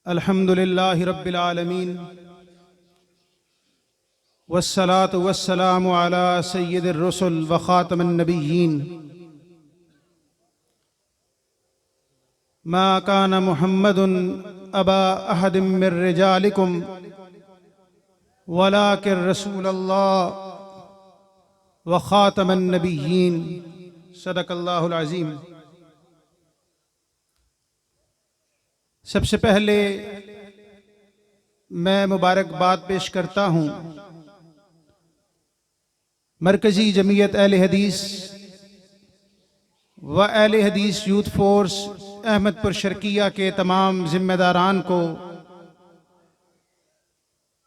अल्हम्दुलिल्लाहि रब्बिल आलमीन वस्सलातु वस्सलामु अला सय्यिदिर रुसुल व खातमिन नबिय्यीन मा काना मुहम्मदुन अबा अहदिम मिर रिजालिकुम वलाकिन रसूलल्लाह व खातमिन नबिय्यीन। सदक़ल्लाहुल अज़ीम। सबसे पहले मैं मुबारकबाद पेश करता हूँ मरकज़ी जमीयत अहले हदीस व अहले हदीस यूथ फोर्स अहमदपुर शर्किया के तमाम जिम्मेदारान को,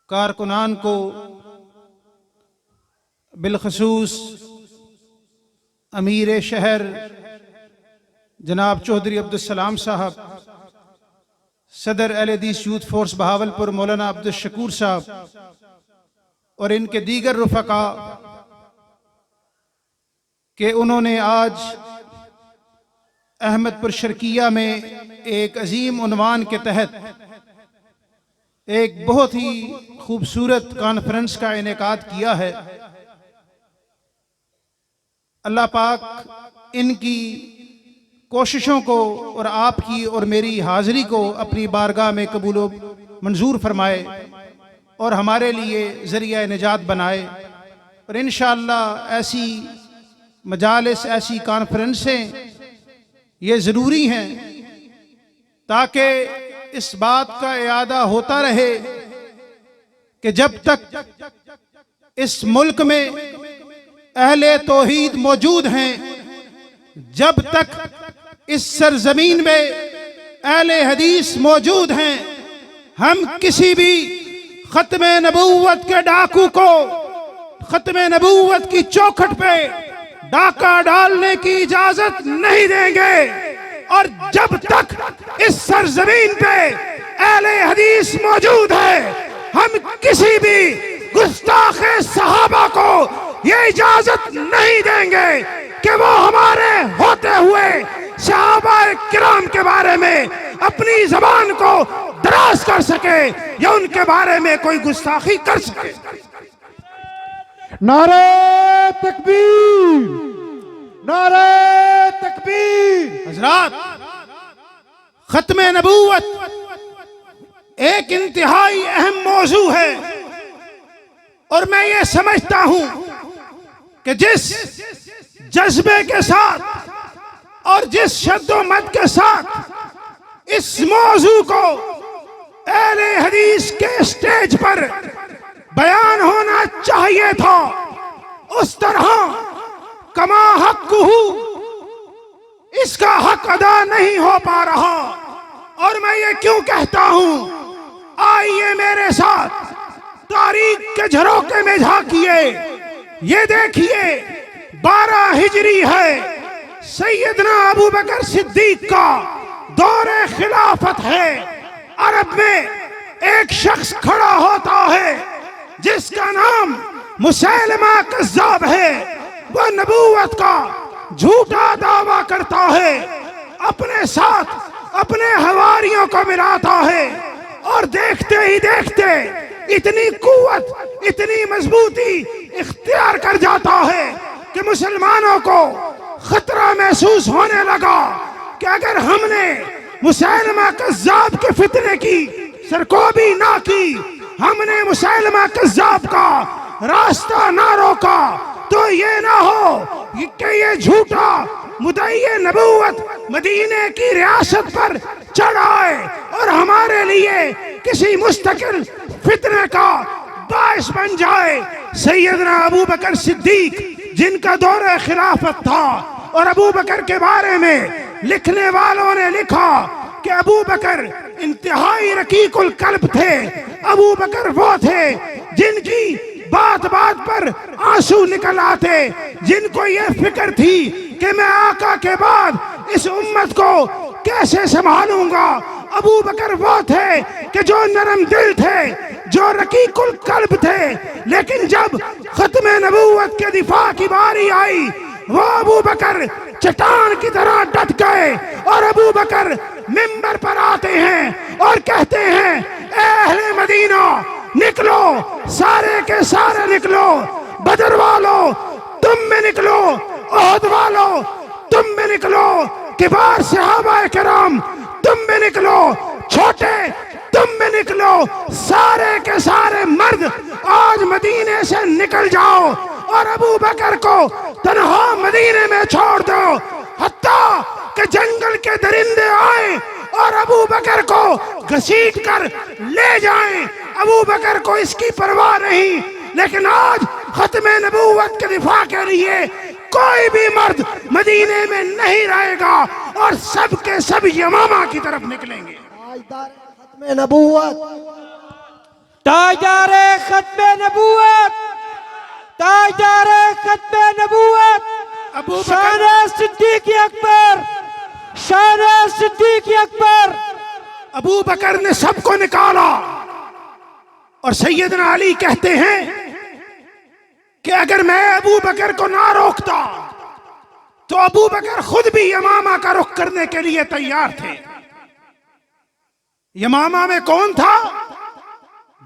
कारकुनान को, बिलखसूस अमीर शहर जनाब चौधरी अब्दुल सलाम साहब, सदर अहले हदीस यूथ फोर्स बहावलपुर मौलाना अब्दुल शकूर साहब और इनके दीगर रुफ़का कि उन्होंने आज अहमदपुर शर्किया में एक अजीम उन्वान के तहत एक बहुत ही खूबसूरत कॉन्फ्रेंस का इनेकाद किया है। अल्लाह पाक इनकी कोशिशों को और आपकी और मेरी हाजिरी को अपनी बारगाह में कबूल मंजूर फरमाए और हमारे लिए ज़रिया निजात बनाए। और इंशाअल्लाह ऐसी मजालिस, ऐसी कॉन्फ्रेंसें ये ज़रूरी हैं ताकि इस बात का इयादा होता रहे कि जब तक इस मुल्क में अहले तौहीद मौजूद हैं, जब तक इस सरजमीन में अहले हदीस मौजूद हैं, हम किसी भी खत्मे नबूवत के डाकू को खत्मे नबूवत की चौखट पे डाका डालने की इजाजत नहीं देंगे। और जब तक इस सरजमीन पे अहले हदीस मौजूद है, हम किसी भी गुस्ताखे सहाबा को ये इजाजत नहीं देंगे कि वो हमारे होते हुए सहाबा किराम के बारे में अपनी जबान को दराज कर सके या उनके बारे में कोई गुस्ताखी कर सके। नारे तकबीर, नारे तकबीर। हज़रात, खत्मे नबूवत एक इंतहाई अहम मौजू है और मैं ये समझता हूं कि जिस जज्बे के साथ और जिस शद्दोमत के साथ इस मौजू को अहले हदीस के स्टेज पर बयान होना चाहिए था, उस तरह कमा हक़्क़ुहु इसका हक अदा नहीं हो पा रहा। और मैं ये क्यों कहता हूं, आइए मेरे साथ तारीख के झरोके में झांकिए। ये देखिए 12 हिजरी है, सैयदना अबू बकर सिद्दीक का दौरे खिलाफत है। अरब में एक शख्स खड़ा होता है जिसका नाम मुसैलमा कज़्ज़ाब है। वह नबूवत का झूठा दावा करता है, अपने साथ अपने हवारियों को मिलाता है और देखते ही देखते इतनी कुव्वत, इतनी मजबूती इख्तियार कर जाता है कि मुसलमानों को खतरा महसूस होने लगा कि अगर हमने मुसैलमा कज़्ज़ाब के फितने की सरकोबी ना की, हमने मुसैलमा कज़्ज़ाब का रास्ता ना रोका, तो ये ना हो कि ये झूठा मुद्दई नबूवत मदीने की रियासत पर चढ़ आए और हमारे लिए किसी मुस्तकिल फितने का बाइस बन जाए। सैयदना अबू बकर सिद्दीक जिनका दौरे खिलाफत था, और अबू बकर के बारे में लिखने वालों ने लिखा कि अबू बकर इंतहाई रकीकुल कल्ब थे। अबू बकर वो थे जिनकी बात बात पर आंसू निकल आते, जिनको ये फिक्र थी कि मैं आका के बाद इस उम्मत को कैसे संभालूंगा। अबू बकर वो थे कि जो नरम दिल थे, जो रकीकुल कल्ब थे, लेकिन जब खत्मे नबूवत के दिफा की बारी आई, वो अबू बकर चट्टान की तरह डट गए और अबू बकर मिंबर पर जाते हैं और कहते हैं, ए अहले मदीना निकलो, सारे के सारे निकलो, बदर वालों तुम में निकलो, ओहद वालों तुम में निकलो, किबार सहाबा किराम तुम में निकलो, छोटे तुम में निकलो, सारे के सारे मर्द आज मदीने से निकल जाओ और अबू बकर को तन्हा मदीने में छोड़ दो, हत्ता कि जंगल के दरिंदे आए और अबू बकर को घसीट कर ले जाएं। अबू बकर को इसकी परवाह नहीं, लेकिन आज खत्मे नबूवत के दिफा के लिए कोई भी मर्द मदीने में नहीं रहेगा और सब के सब यमामा की तरफ निकलेंगे। खत्मे नबूवत, ताजदारे खत्मे नबूवत, ताजदारे खत्मे नबूवत, अबू बकर, शान सिद्दीक अकबर, शान सिद्दीक अकबर। अबू बकर ने सबको निकाला और सैयदना अली कहते हैं कि अगर मैं अबू बकर को ना रोकता तो अबू बकर खुद भी यमामा का रुख करने के लिए तैयार थे। यमामा में कौन था?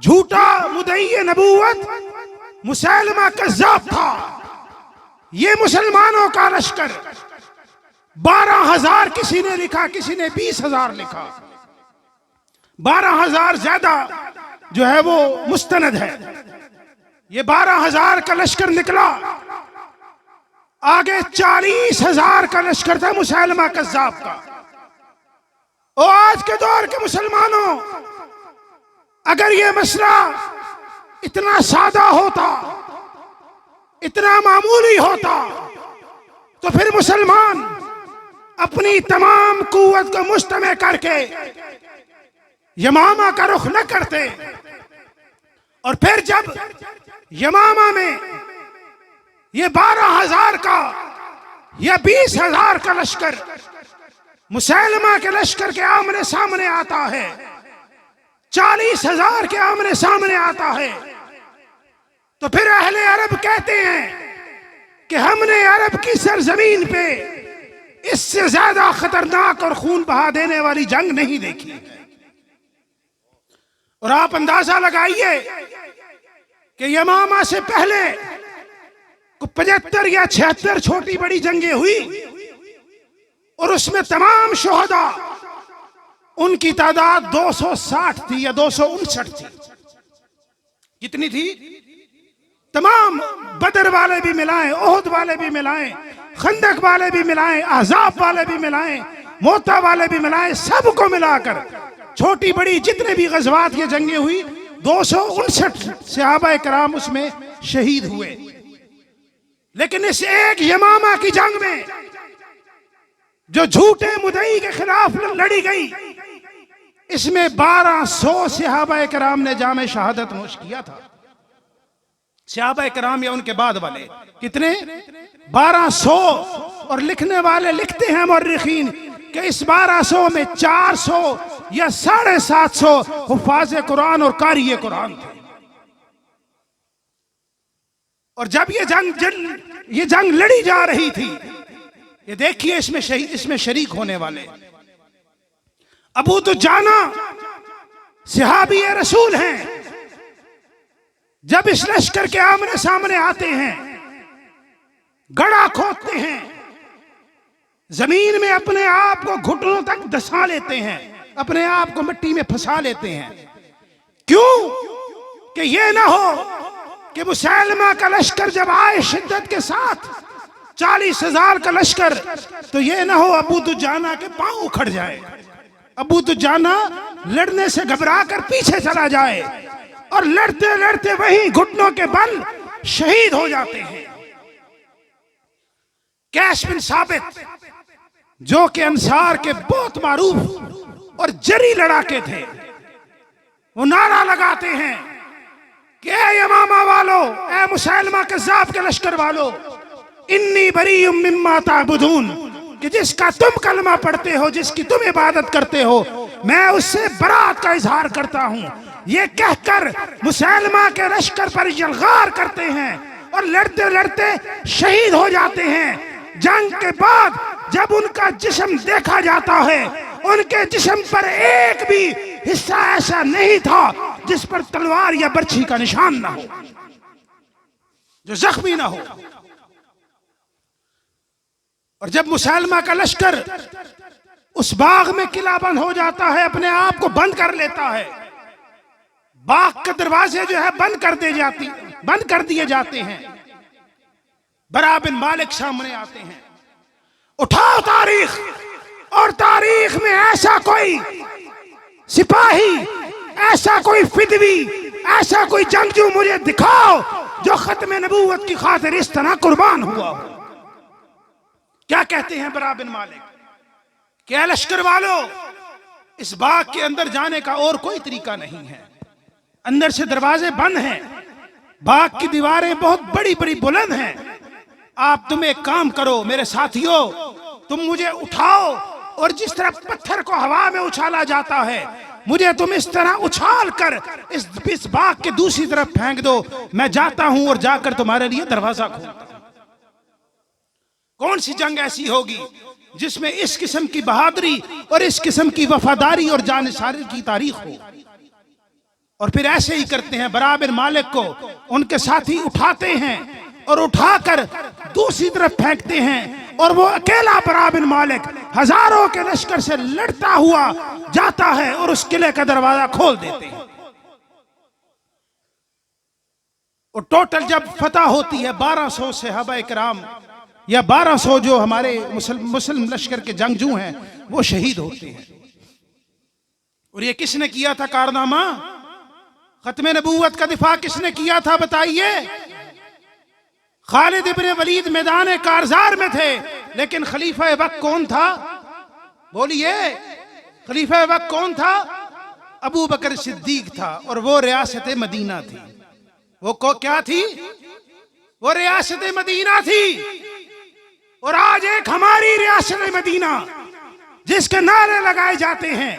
झूठा मुदई नबूवत मुसैलमा कज़्ज़ाब था। ये मुसलमानों का लश्कर 12,000 किसी ने लिखा, किसी ने 20,000 लिखा। 12,000 ज्यादा जो है वो मुस्तनद है। ये 12,000 का लश्कर निकला, आगे 40,000 का लश्कर था मुसैलमा कज़्ज़ाब का। और आज के दौर के मुसलमानों, अगर ये मसला इतना सादा होता, इतना मामूली होता, तो फिर मुसलमान अपनी तमाम कुव्वत को मुश्तमे करके यमामा का रुख न करते। और फिर जब यमामा में ये 12,000 का या 20,000 का लश्कर मुसैलमा के लश्कर के आमने सामने आता है, 40,000 के आमने सामने आता है, तो फिर अहले अरब कहते हैं कि हमने अरब की सरजमीन पे इससे ज्यादा खतरनाक और खून बहा देने वाली जंग नहीं देखी। और आप अंदाजा लगाइए कि यमामा से पहले 75 या 76 छोटी बड़ी जंगें हुई और उसमें तमाम शोहदा उनकी तादाद 260 थी या 259 थी। कितनी थी? तमाम बदर वाले भी मिलाएं, ओहद वाले भी मिलाएं, खंदक वाले भी मिलाएं, अहज़ाब वाले भी मिलाएं, मोता वाले भी मिलाएं, सबको मिलाकर छोटी बड़ी जितने भी गज़वात ये जंगें हुई 259 सहाबा कराम उसमें शहीद हुए। लेकिन इस एक यमामा की जंग में जो झूठे मुदई के खिलाफ लड़ी गई, इसमें 1200 सहाबा कराम ने जामे शहादत नोश किया था। सहाबा कराम या उनके बाद वाले कितने? 1200। और लिखने वाले लिखते हैं मुर्रिखीन कि इस 1200 में 400 या 750 हुफ़ाज़ कुरान और कारी कुरान थे। और जब ये जंग लड़ी जा रही थी, ये देखिए इसमें शरीक होने वाले अबू दुजाना सहाबी रसूल हैं। जब इस लश्कर के आमने सामने आते हैं, गड़ा खोदते हैं, जमीन में अपने आप को घुटनों तक धंसा लेते हैं, अपने आप को मिट्टी में फंसा लेते हैं। क्यों? कि ये ना हो कि मुसैलमा का लश्कर जब आए शिद्दत के साथ 40,000 का लश्कर, तो ये ना हो अबू दुजाना के पांव उखड़ जाए, अबू दुजाना लड़ने से घबरा कर पीछे चला जाए और लड़ते लड़ते वहीं घुटनों के बल शहीद हो जाते हैं। कैश बिन साबित जो कि अंसार के बहुत मारूफ और जरी लड़ाके थे, वो नारा लगाते हैं कि ए यमामा वालों, ए मुसैलमा कज़्ज़ाब के लश्कर वालों, इन्नी बरीउम मिम्मा ताबुदून, कि जिसका तुम कलमा पढ़ते हो, जिसकी तुम इबादत करते हो, मैं उससे बरात का इजहार करता हूं। ये कहकर मुसैलमा के लश्कर पर यलगार करते हैं और लड़ते लड़ते शहीद हो जाते हैं। जंग के बाद जब उनका जिस्म देखा जाता है, उनके जिस्म पर एक भी हिस्सा ऐसा नहीं था जिस पर तलवार या बर्छी का निशान ना हो, जो जख्मी ना हो। और जब मुसलमा का लश्कर उस बाग में किलाबंद हो जाता है, अपने आप को बंद कर लेता है, बाग के दरवाजे जो है बंद कर दिए जाते हैं, बरा बिन मालिक सामने आते हैं। उठाओ तारीख, और तारीख में ऐसा कोई सिपाही, ऐसा कोई फिदवी, ऐसा कोई जंगजू मुझे दिखाओ जो खत्म नबूवत की खातिर इस तरह कुर्बान हुआ हो। क्या कहते हैं बरा बिन मालिक? क्या लश्कर वालों, इस बाग के अंदर जाने का और कोई तरीका नहीं है, अंदर से दरवाजे बंद हैं, बाग की दीवारें बहुत बड़ी बड़ी बुलंद हैं। तुम एक काम करो मेरे साथियों, तुम मुझे उठाओ और जिस तरह पत्थर को हवा में उछाला जाता है, मुझे तुम इस तरह उछाल कर इस बाग के दूसरी तरफ फेंक दो। मैं जाता हूं और जाकर तुम्हारे लिए दरवाजा खोलता हूं। कौन सी जंग ऐसी होगी जिसमें इस किस्म की बहादुरी और इस किस्म की वफादारी और जानिसारी की तारीख हो। और फिर ऐसे ही करते हैं, बरा बिन मालिक को उनके साथी उठाते हैं और उठाकर दूसरी तरफ फेंकते हैं, और वो अकेला बरा बिन मालिक हजारों के लश्कर से लड़ता हुआ जाता है और उस किले का दरवाजा खोल देते हैं। और टोटल जब फतह होती है, 1200 सहाबा इकराम या 1200 जो हमारे मुस्लिम लश्कर के जंगजू हैं वो शहीद होते हैं। और ये किसने किया था कारनामा? खत्म नबूवत का दिफा किसने किया था बताइए? खालिद इब्ने वलीद मैदान कारजार में थे, लेकिन खलीफा वक्त कौन था? बोलिए, खलीफा वक्त कौन था? अबू बकर सिद्दीक था, और वो रियासत मदीना थी। वो क्या थी? वो रियासत मदीना थी। और आज एक हमारी रियासत मदीना जिसके नारे लगाए जाते हैं,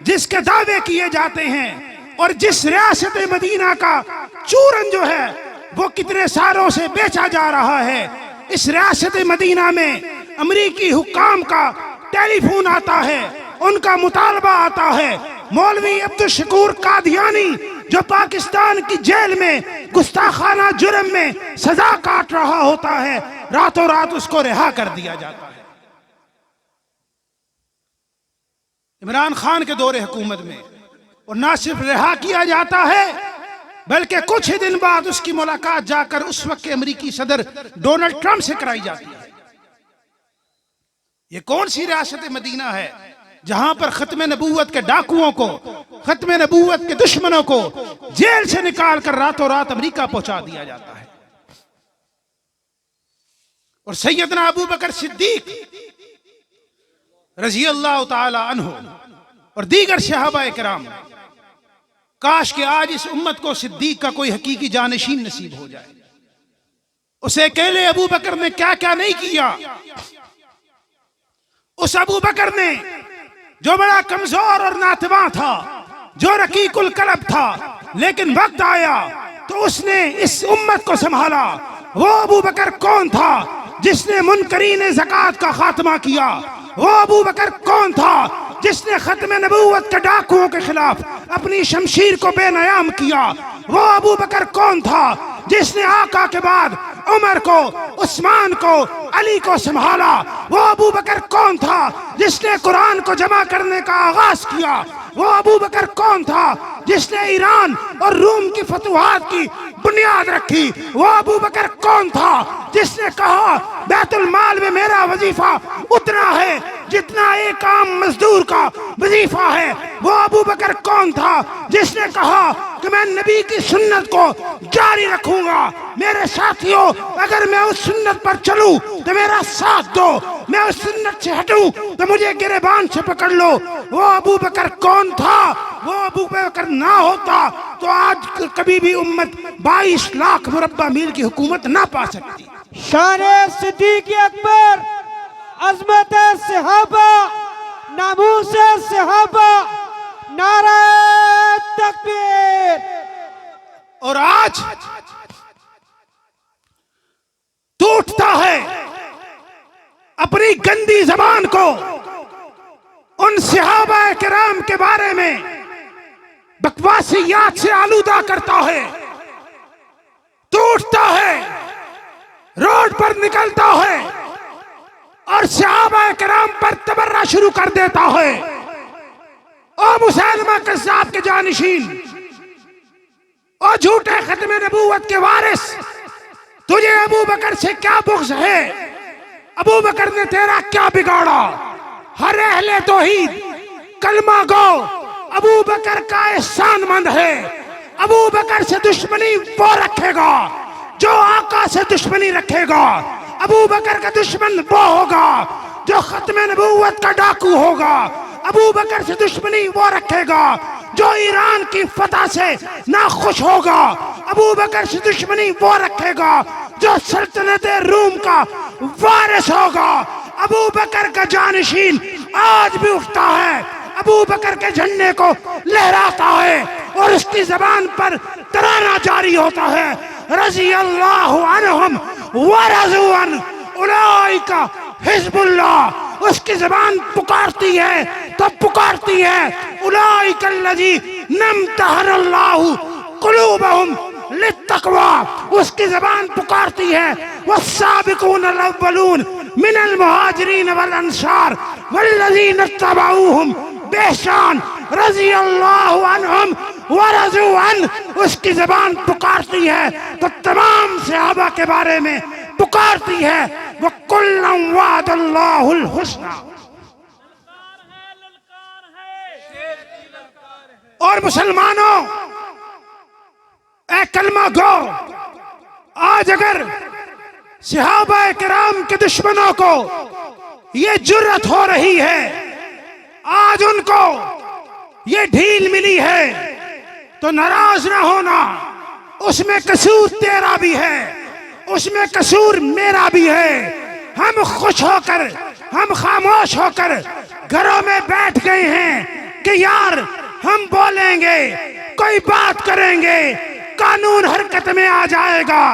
जिसके दावे किए जाते हैं, और जिस रियासत मदीना का चूरन जो है वो कितने सालों से बेचा जा रहा है, इस रियासत मदीना में अमरीकी हुक्काम का टेलीफोन आता है, उनका मुतालबा आता है। मौलवी अब्दुल शकूर कादियानी जो पाकिस्तान की जेल में गुस्ताखाना जुर्म में सजा काट रहा होता है, रातों रात उसको रिहा कर दिया जाता है। इमरान खान के दौरे हुकूमत में, और ना सिर्फ रिहा किया जाता है बल्कि कुछ ही दिन बाद उसकी मुलाकात जाकर उस वक्त के अमेरिकी सदर डोनाल्ड ट्रंप से कराई जाती है। ये कौन सी रियासत मदीना है जहां पर खत्म नबूवत के डाकुओं को, खत्म नबूवत के दुश्मनों को जेल से निकाल कर रातों रात अमेरिका पहुंचा दिया जाता है। और सैयदना अबू बकर सिद्दीक रज़ी अल्लाह ताला अन्हु और दीगर सहाबा इकराम, काश के आज इस उम्मत को सिद्दीक का कोई हकीकी जानशीन नसीब हो जाए। उसे अकेले अबू बकर ने क्या क्या नहीं किया। उस अबू बकर ने जो बड़ा कमजोर और नातवा था, जो रकीकुल कलब था, लेकिन वक्त आया तो उसने इस उम्मत को संभाला। वो अबू बकर कौन था जिसने मुनकरीन ज़कात का खात्मा किया? वो अबू बकर कौन था जिसने खत्म नबूवत के डाकुओं के खिलाफ अपनी शमशीर को बेनयाम किया? वो अबू बकर कौन था जिसने आका के बाद उमर को, उस्मान को, अली को संभाला? वो अबू बकर कौन था जिसने कुरान को जमा करने का आगाज किया? वो अबू बकर कौन था जिसने ईरान और रूम की फतुहात की बुनियाद रखी? वो अबू बकर कौन था जिसने कहा बैतुल माल में मेरा वजीफा उतना है जितना एक आम मजदूर का वजीफा है? वो अबू बकर कौन था जिसने कहा कि मैं नबी की सुन्नत को जारी रखूंगा? मेरे साथियों, अगर मैं उस सुन्नत पर चलूं तो मेरा साथ दो, मैं उस सुन्नत से हटूं तो मुझे गिरेबान से पकड़ लो। वो अबू बकर कौन था? वो अबू बकर ना होता तो आज कभी भी उम्मत 22 लाख मुरब्बा मील की हुकूमत ना पा सकती। शान-ए सिद्दीक़ अकबर, अज़मत सहाबा, नामूस सहाबा, नारा तकबीर। और आज टूटता है अपनी गंदी जबान को उन सहाबा किराम के बारे में बकवासियात से आलूदा करता है, टूटता है, रोड पर निकलता है और सहाबा किराम पर तबर्रा शुरू कर देता है। ओ मुसलमा कज़्ज़ाब के जानशीन, ओ झूठे खत्मे नबूवत के वारिस, तुझे अबू बकर से क्या बुग़्ज़ है? अबू बकर ने तेरा क्या बिगाड़ा? हर अहले तौहीद कलमा गो अबू बकर का एहसानमंद है। अबू बकर से दुश्मनी वो रखेगा जो आका से दुश्मनी रखेगा। अबू बकर का दुश्मन वो होगा जो खत्मे नबूवत का डाकू होगा। अबू बकर से दुश्मनी वो रखेगा जो ईरान की फतह से नाखुश होगा। अबू बकर से दुश्मनी वो रखेगा जो सल्तनत रूम का वारिस होगा। अबू बकर का जानशीन आज भी उठता है, अबू बकर के झंडे को लहराता है और उसकी जबान पर तराना जारी होता है, रज़ी अल्लाहु अन्हुम व रज़ू अन उलाइका हिज़्बुल्लाह। उसकी जबान पुकारती है तो पुकारती है उलाइका अल्लज़ी नम्तहनल्लाहु कुलूबहुम लित्तक़वा। उसकी जबान पुकारती है वस्साबिकून अल-अव्वलून मिनल मुहाजिरीन वल अंसार वल्लज़ीना तबऊहुम बेहसान रज़ी अल्लाहु अन्हुम व रज़ू अन। उसकी जबान पुकारती है तो तमाम सहाबा के बारे में पुकारती है व कुल्लम वअदल्लाहुल हुस्ना। और मुसलमानों, ए कलमा गो, आज अगर सहाबा किराम के दुश्मनों को ये जुर्रत हो रही है, आज उनको ये ढील मिली है, तो नाराज ना होना। उसमें कसूर तेरा भी है, उसमें कसूर मेरा भी है। हम खुश होकर, हम खामोश होकर घरों में बैठ गए हैं कि यार हम बोलेंगे, कोई बात करेंगे, कानून हरकत में आ जाएगा।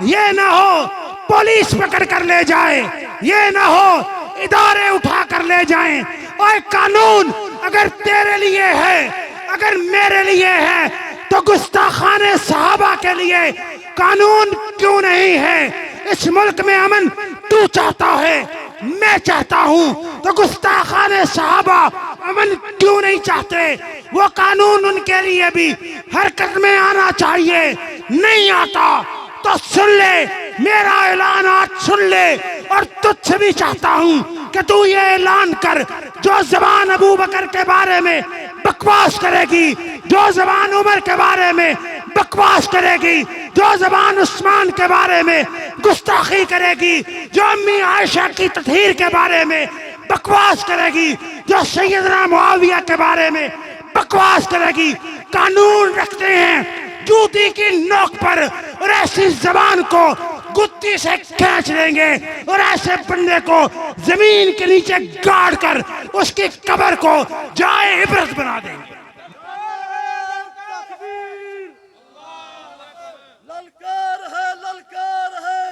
ये ना हो पुलिस पकड़ कर ले जाए, ये ना हो इदारे उठा कर ले जाएं। और कानून अगर तेरे लिए है, अगर मेरे लिए है, तो गुस्ताखाने सहाबा के लिए कानून क्यों नहीं है? इस मुल्क में अमन तू चाहता है, मैं चाहता हूं, तो गुस्ताखाने सहाबा अमन क्यों नहीं चाहते? वो कानून उनके लिए भी हरकत में आना चाहिए। नहीं आता तो सुन ले, मेरा ऐलान आज सुन ले। और तुझसे भी चाहता हूं कि तू ये ऐलान कर, जो जबान अबू बकर के बारे में बकवास करेगी, जो जबान उमर के बारे में बकवास करेगी, जो जबान उस्मान के बारे में गुस्ताखी करेगी, जो अम्मी आयशा की तत्हीर के बारे में बकवास करेगी, जो सैयदना मुआविया के बारे में बकवास करेगी। कानून रखते हैं जूती की नोक पर, और ऐसी जबान को गुत्ती से खींच लेंगे और ऐसे बंदे को जमीन के नीचे गाड़ कर उसकी कब्र को जाए इबरत बना देंगे। ललकार है, ललकार है।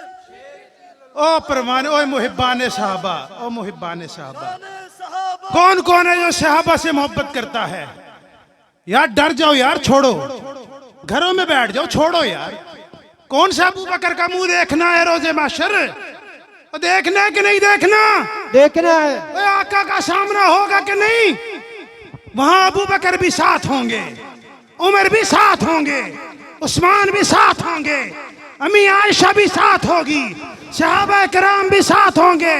ओ परवाने, ओ मुहिब्बाने साहबा, ओ मुहिब्बाने साहबा, सहाबा कौन कौन है जो सहाबा से मोहब्बत करता है? यार डर जाओ यार, छोड़ो, घरों में बैठ जाओ, छोड़ो यार। कौन सा अबू बकर का मुंह देखना है रोजे माशर? देखना है कि नहीं देखना? देखना है। आका का सामना होगा कि नहीं? वहां अबू बकर भी साथ होंगे, उमर भी साथ होंगे, उस्मान भी साथ होंगे, अम्मी आयशा भी साथ होगी, सहाबा किराम भी साथ होंगे।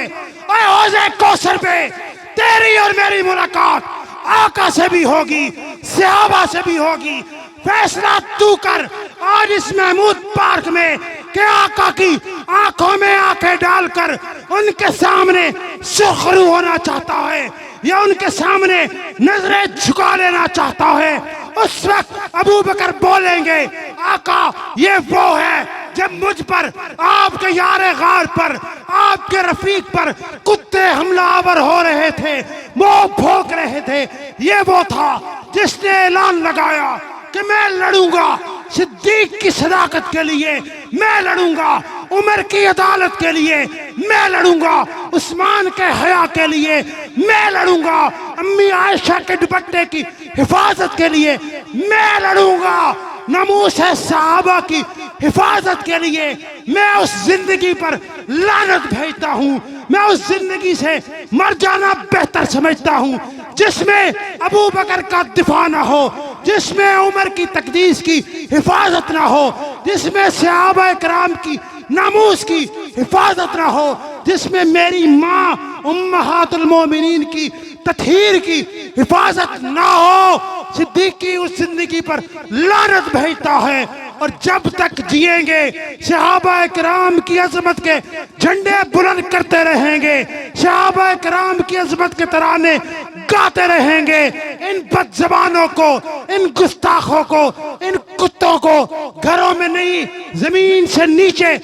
और हौज़े कौसर पे तेरी और मेरी मुलाकात आका से भी होगी, सहाबा से भी होगी। फैसला तू कर आज इस महमूद पार्क में कि आका की आंखों में आंखें डालकर उनके सामने सुखरू होना चाहता है या उनके सामने नजरें झुका लेना चाहता है। उस वक्त अबू बकर बोलेंगे, आका ये वो है जब मुझ पर, आपके यारे गार पर, आपके रफीक पर कुत्ते हमलावर हो रहे थे, वो भौंक रहे थे। ये वो था जिसने ऐलान लगाया कि मैं लड़ूंगा सिद्दीक की सदाकत के लिए, मैं लड़ूंगा। उमर की अदालत के लिए मैं लड़ूंगा, उस्मान के हया के लिए मैं लड़ूंगा, अम्मी आयशा के दुपट्टे की हिफाजत के लिए मैं लड़ूंगा, नमूस है सहाबा की हिफाजत के लिए मैं उस जिंदगी पर लानत भेजता हूँ। मैं उस जिंदगी से मर जाना बेहतर समझता हूँ जिसमें अबू बकर का दिफा ना हो, जिसमें उमर की तकदीस की हिफाजत ना हो, जिसमें सहाबा कराम की नामूस की हिफाजत ना हो, जिसमें मेरी माँ उम्महातुल मोमिनीन की तथहीर की हिफाजत ना हो। सिद्दीकी उस जिंदगी पर लानत भेजता है और जब तक जिएंगे सहाबा किराम की अजमत के झंडे बुलंद करते रहेंगे, सहाबा किराम की अजमत के तराने गाते रहेंगे। इन बदज़बानों को, इन गुस्ताखों को, इन कुत्तों को घरों में नहीं जमीन से नीचे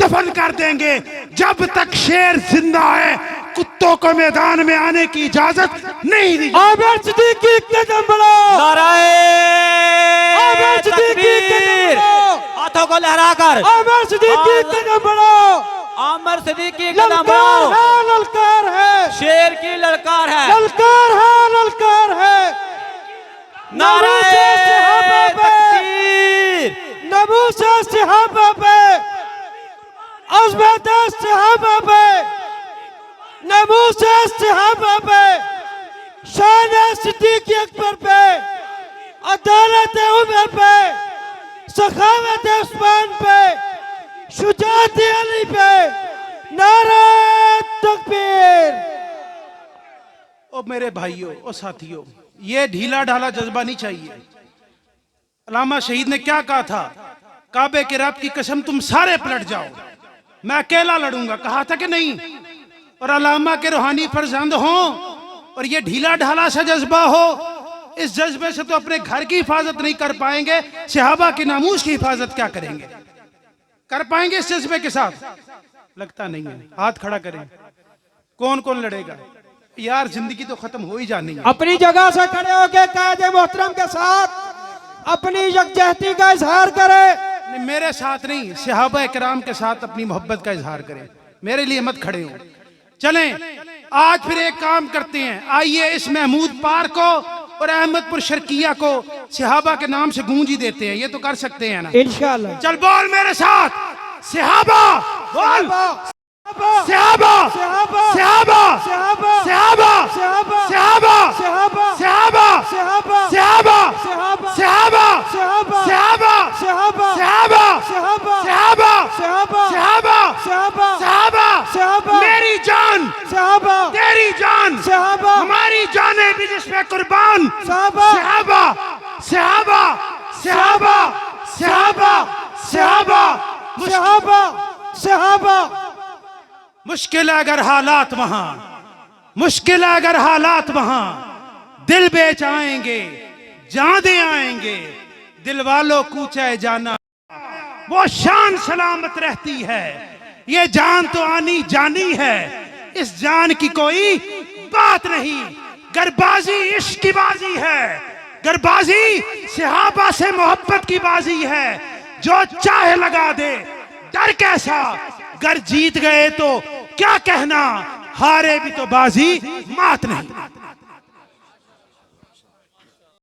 दफन कर देंगे। जब तक शेर जिंदा है कुत्तों को मैदान में आने की इजाजत नहीं दी। आमिर सिद्दीकी कदम बढ़ाओ, नाराए आमिर सिद्दीकी कदम बढ़ाओ, हाथों को लहराकर आमिर सिद्दीकी कदम बढ़ाओ। आमिर सिद्दीकी कदम ललकार बढ़ाओ। है, ललकार है, शेर की ललकार है, ललकार है, ललकार है। नाराए तकबीर, नमूस सहाबा पे, अज़मत सहाबा पे, नमूस सहाबा पे, शान सिद्दीक अकबर पे, अदालत उमर पे, सखावत उस्मान पे, शुजाअत अली पे, नारा तकबीर। ओ मेरे भाइयों, ओ साथियों, ये ढीला ढाला जज्बा नहीं चाहिए। अल्लामा शहीद ने क्या कहा था? काबे के रब की कसम तुम सारे पलट जाओ, मैं अकेला लड़ूंगा, कहा था कि नहीं? और अल्लामा के रूहानी फर्जंद हो और ये ढीला ढाला सा जज्बा हो, इस जज्बे से तो अपने घर की हिफाजत नहीं कर पाएंगे, सहाबा के नामूस की हिफाजत क्या करेंगे? कर पाएंगे इस जज्बे के साथ? लगता नहीं है। हाथ खड़ा करें, कौन कौन लड़ेगा? यार जिंदगी तो खत्म हो ही जानी है। अपनी जगह से खड़े होकर कायदे मोहतरम के साथ अपनी यकजहती का इजहार करे। नहीं, मेरे साथ नहीं, सहाबा किराम के साथ अपनी मोहब्बत का इजहार करें, मेरे लिए मत खड़े हो। चलें आज फिर एक काम करते हैं, आइए इस महमूद पार्क को और अहमदपुर शर्किया को सहाबा के नाम से गूंजी देते हैं। ये तो कर सकते हैं ना? इंशाअल्लाह। चल बोल मेरे साथ, सहाबा बोल, सहाबा सहाबा, सहाबा सहाबा, सहाबा सहाबा, सहाबा सहाबा, सहाबा सहाबा, सहाबा सहाबा, सहाबा सहाबा, सहाबा सहाबा, सहाबा सहाबा, सहाबा सहाबा, सहाबा सहाबा, सहाबा सहाबा, मेरी जान सहाबा, तेरी जान सहाबा, हमारी जाने भी जिसमें कुर्बान, सहाबा, सहाबा सहाबा सहाबा सहाबा सहाबा। सहाबा, सहाबा। मुश्किल है अगर हालात वहां, मुश्किल है अगर हालात वहां, दिल बेच आएंगे जान दे आएंगे, दिल वालों कूचे जाना वो शान सलामत रहती है। ये जान तो आनी जानी है, इस जान की कोई बात नहीं। गरबाजी इश्क की बाजी है, गरबाजी सहाबा से मोहब्बत की बाजी है। जो चाहे लगा दे, डर कैसा, गर जीत गए तो क्या कहना, हारे भी तो बाजी मात नहीं।